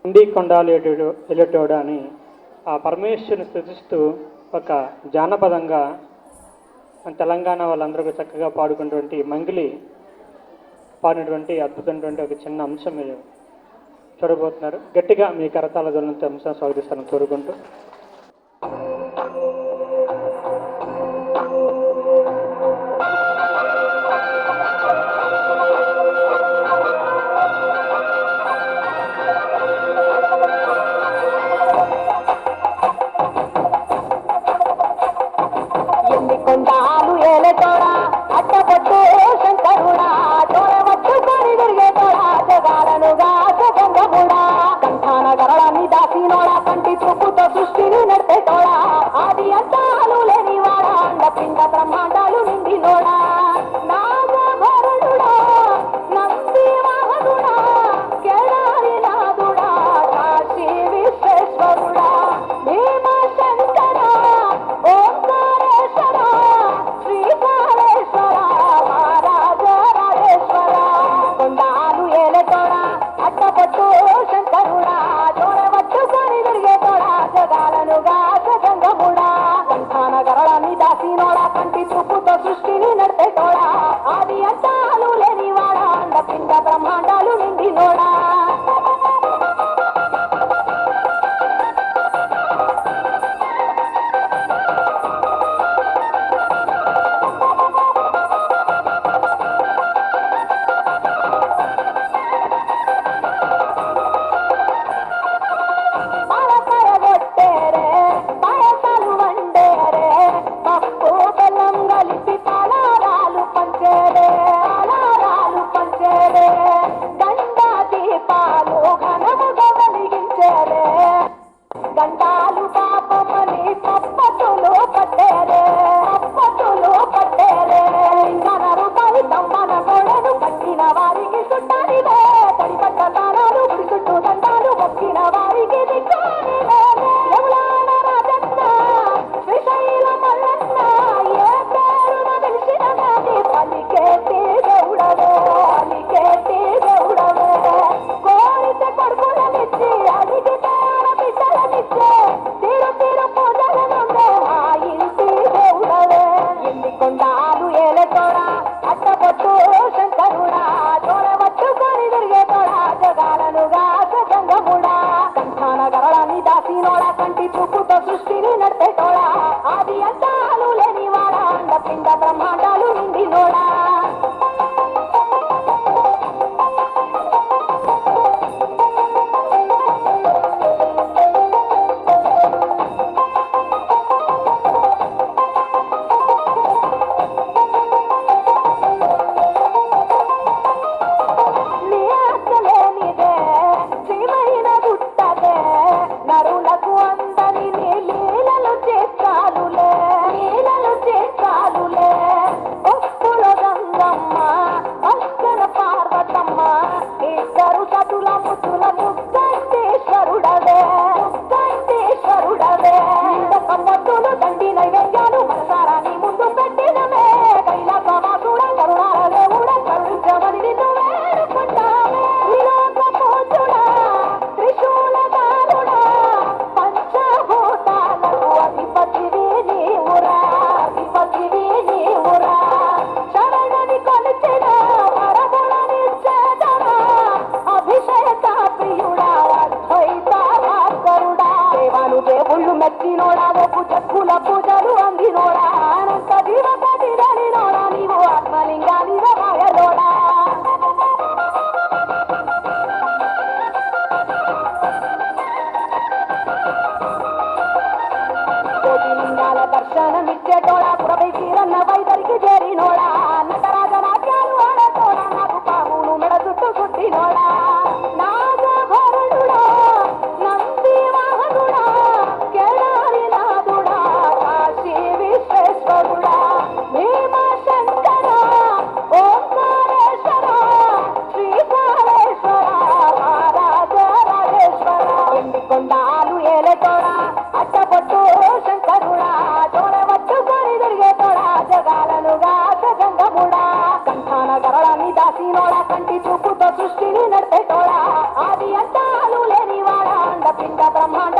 ఇండి కొండాలు ఎలుటోడా అని ఆ పరమేశ్వరుని స్తుతిస్తూ ఒక జానపదంగా తెలంగాణ వాళ్ళందరూ చక్కగా పాడుకున్నటువంటి మంగిలి పాడినటువంటి అద్భుతమైనటువంటి ఒక చిన్న అంశం మీరు చూడబోతున్నారు. గట్టిగా మీ కరతాళ ధ్వనులతో అంశం స్వాగతిస్తాను కోరుకుంటూ. ఎన్ని కొండాలు ఏలతోడా అట్టపట్టు శంకరుడా తోడవచ్చుకొని తిరిగేతోడా జగాలనుగా జగంగముడా కంఠాన గరళాన్ని దాసినోడా కంటి చూపుతో సృష్టిని నడిపేతోడా ఆది అంతాలు లేనివాడా అండపిండ బ్రహ్మాండాలు నిండినోడా నాగభరణుడా నంది వాహనుడా కేదారి నాథుడా కాశీ విశ్వేశ్వరుడా భీమ శంకర ఓంకారేశ్వర శ్రీకాళేశ్వర మహారాజరాజేశ్వర కొండాలు ఏలతోడా అట్టపట్టు శంకరుడా తోడవచ్చుకొని తిరిగేతోడా జగాలనుగా జగంగముడా కంఠాన గరళాన్ని దాసినోడా కంటి చూపుతో సృష్టిని నడిపేతోడా ఆది అంతాలు లేనివాడా అండపిండ బ్రహ్మాండాలు నిండినోడా పలకరగొట్టేరే పాయసాలు వండేరే పప్పు బెల్లం కలిపి పలారాలు పంచేరే గండా దీపాలు ఘనముగా వెలిగించేరే గండాలు పాపమని పప్పతులు పట్టేరే ఇంకనరు ఫలితం మన గోడను పట్టిన వారికి చుట్టానివే తడి పట్ట తాళాలు గుడి చుట్టూ దండాలు మొక్కిన వారికి దిక్కానివే యములాడ రాజన్న శ్రీశైల మల్లన్న ఏ పేరున తెలిసిన నాటి పలికేటి దేవుడవే కోరితే కొడుకులనిచ్చి అడిగితే బిడ్డలనిచ్చే తీరు పూజలనుందే ఆ ఇంటి దేవుడవే ఎన్ని కొండాలు ఏలతోడా అట్టపట్టు శంకరుడా తోడవచ్చుకొని తిరిగేతోడా జగాలనుగా జగంగముడా కంఠాన గరళాన్ని దాసినోడా కంటి చూపుతో సృష్టిని నడిపేతోడా ఆది అంతాలు లేనివాడా అండపిండ బ్రహ్మాండాలు నిండినోడా నీ ఆశలేనిదే శ్రీమైన గుట్టదే నరులకు అందని నీ లీలలు చేస్తాలులే పిండ బ్రహ్మాండ